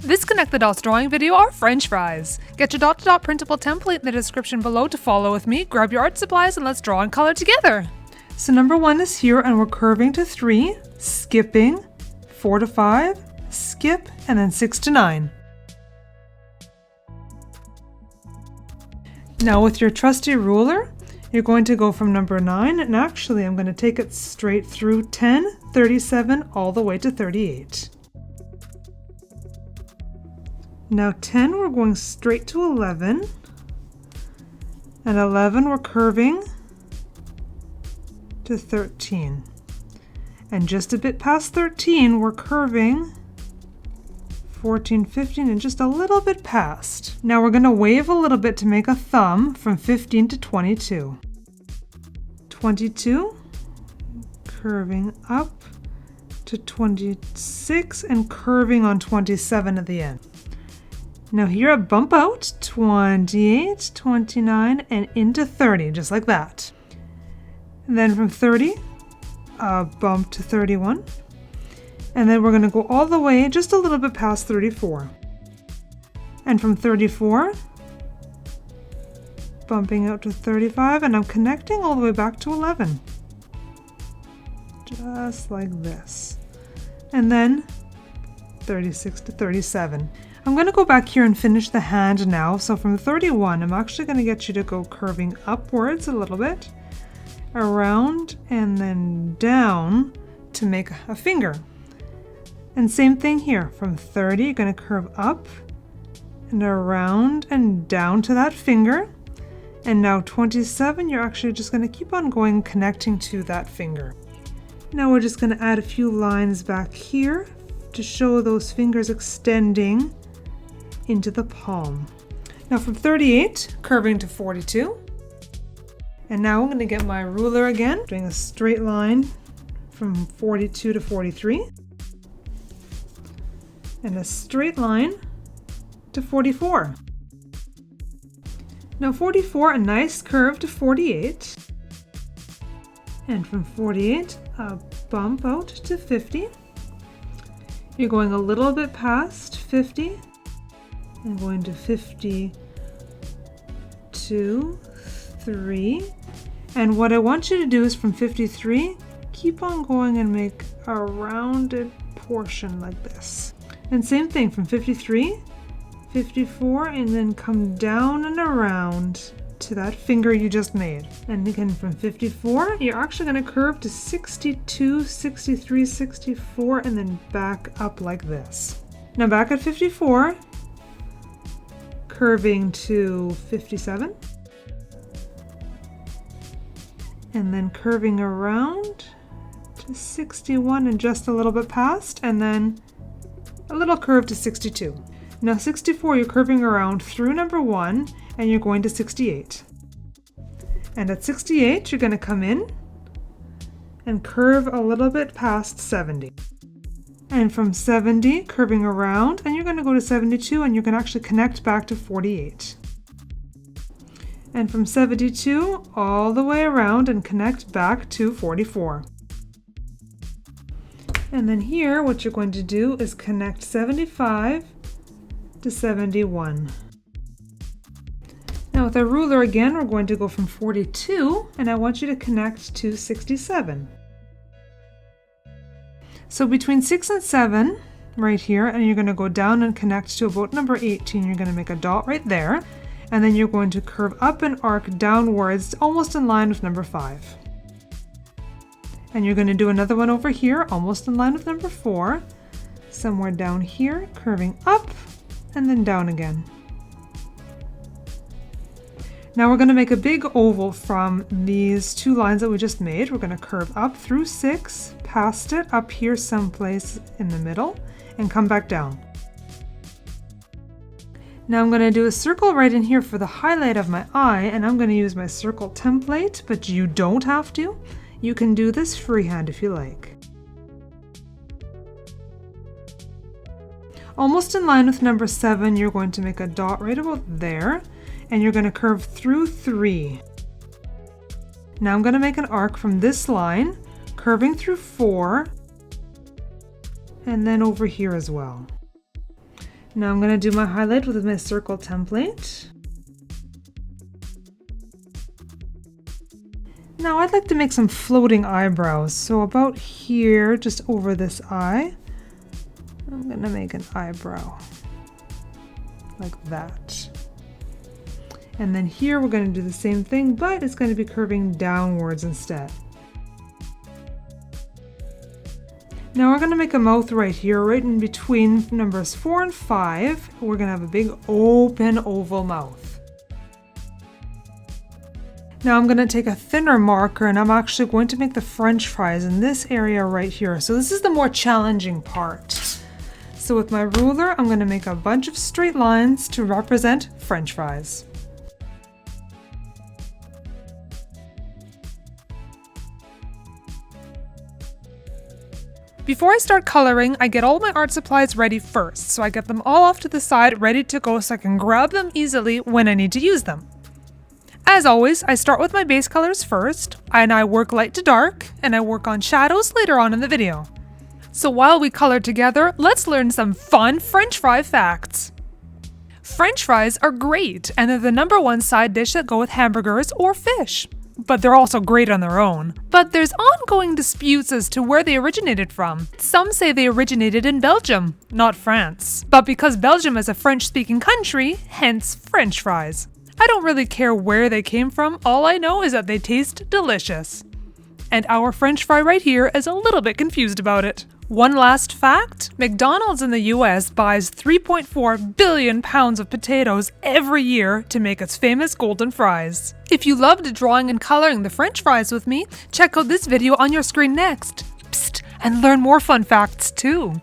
This Connect the Dots drawing video are French fries. Get your dot-to-dot printable template in the description below to follow with me, grab your art supplies, and let's draw and color together. So number 1 is here, and we're curving to 3, skipping, 4 to 5, skip, and then 6 to 9. Now with your trusty ruler, you're going to go from number 9, and actually I'm going to take it straight through 10, 37, all the way to 38. Now 10, we're going straight to 11, and 11 we're curving to 13. And just a bit past 13, we're curving 14, 15, and just a little bit past. Now we're going to wave a little bit to make a thumb from 15 to 22. 22, curving up to 26, and curving on 27 at the end. Now here a bump out, 28, 29, and into 30, just like that. And then from 30, a bump to 31. And then we're going to go all the way just a little bit past 34. And from 34, bumping out to 35, and I'm connecting all the way back to 11. Just like this. And then 36 to 37. I'm going to go back here and finish the hand now. So from 31, I'm actually going to get you to go curving upwards a little bit, around, and then down to make a finger. And same thing here, from 30, you're going to curve up and around and down to that finger. And now 27, you're actually just going to keep on going, connecting to that finger. Now we're just going to add a few lines back here to show those fingers extending into the palm. Now from 38, curving to 42. And now I'm going to get my ruler again, doing a straight line from 42 to 43. And a straight line to 44. Now 44, a nice curve to 48. And from 48, a bump out to 50. You're going a little bit past 50. I'm going to 52, 3. And what I want you to do is from 53, keep on going and make a rounded portion like this. And same thing from 53, 54, and then come down and around to that finger you just made. And again from 54, you're actually going to curve to 62, 63, 64, and then back up like this. Now back at 54, curving to 57, and then curving around to 61 and just a little bit past, and then a little curve to 62. Now 64, you're curving around through number 1, and you're going to 68. And at 68, you're going to come in and curve a little bit past 70. And from 70, curving around, and you're going to go to 72, and you can actually connect back to 48. And from 72, all the way around and connect back to 44. And then here, what you're going to do is connect 75 to 71. Now with our ruler again, we're going to go from 42, and I want you to connect to 67. So between 6 and 7, right here, and you're going to go down and connect to about number 18. You're going to make a dot right there, and then you're going to curve up and arc downwards, almost in line with number 5. And you're going to do another one over here, almost in line with number 4, somewhere down here, curving up, and then down again. Now we're going to make a big oval from these 2 lines that we just made. We're going to curve up through 6, past it, up here someplace in the middle, and come back down. Now I'm going to do a circle right in here for the highlight of my eye, and I'm going to use my circle template, but you don't have to. You can do this freehand if you like. Almost in line with number 7, you're going to make a dot right about there, and you're going to curve through 3. Now I'm going to make an arc from this line, curving through 4, and then over here as well. Now I'm going to do my highlight with my circle template. Now I'd like to make some floating eyebrows. So about here, just over this eye, I'm going to make an eyebrow like that. And then here we're going to do the same thing, but it's going to be curving downwards instead. Now we're going to make a mouth right here, right in between numbers 4 and 5. We're going to have a big open oval mouth. Now I'm going to take a thinner marker and I'm actually going to make the French fries in this area right here. So this is the more challenging part. So with my ruler, I'm going to make a bunch of straight lines to represent French fries. Before I start coloring, I get all my art supplies ready first. So I get them all off to the side, ready to go so I can grab them easily when I need to use them. As always, I start with my base colors first, and I work light to dark, and I work on shadows later on in the video. So while we color together, let's learn some fun French fry facts. French fries are great, and they're the #1 side dish that go with hamburgers or fish. But they're also great on their own. But there's ongoing disputes as to where they originated from. Some say they originated in Belgium, not France. But because Belgium is a French-speaking country, hence French fries. I don't really care where they came from, all I know is that they taste delicious. And our French fry right here is a little bit confused about it. One last fact, McDonald's in the US buys 3.4 billion pounds of potatoes every year to make its famous golden fries. If you loved drawing and coloring the French fries with me, check out this video on your screen next. Psst, and learn more fun facts too.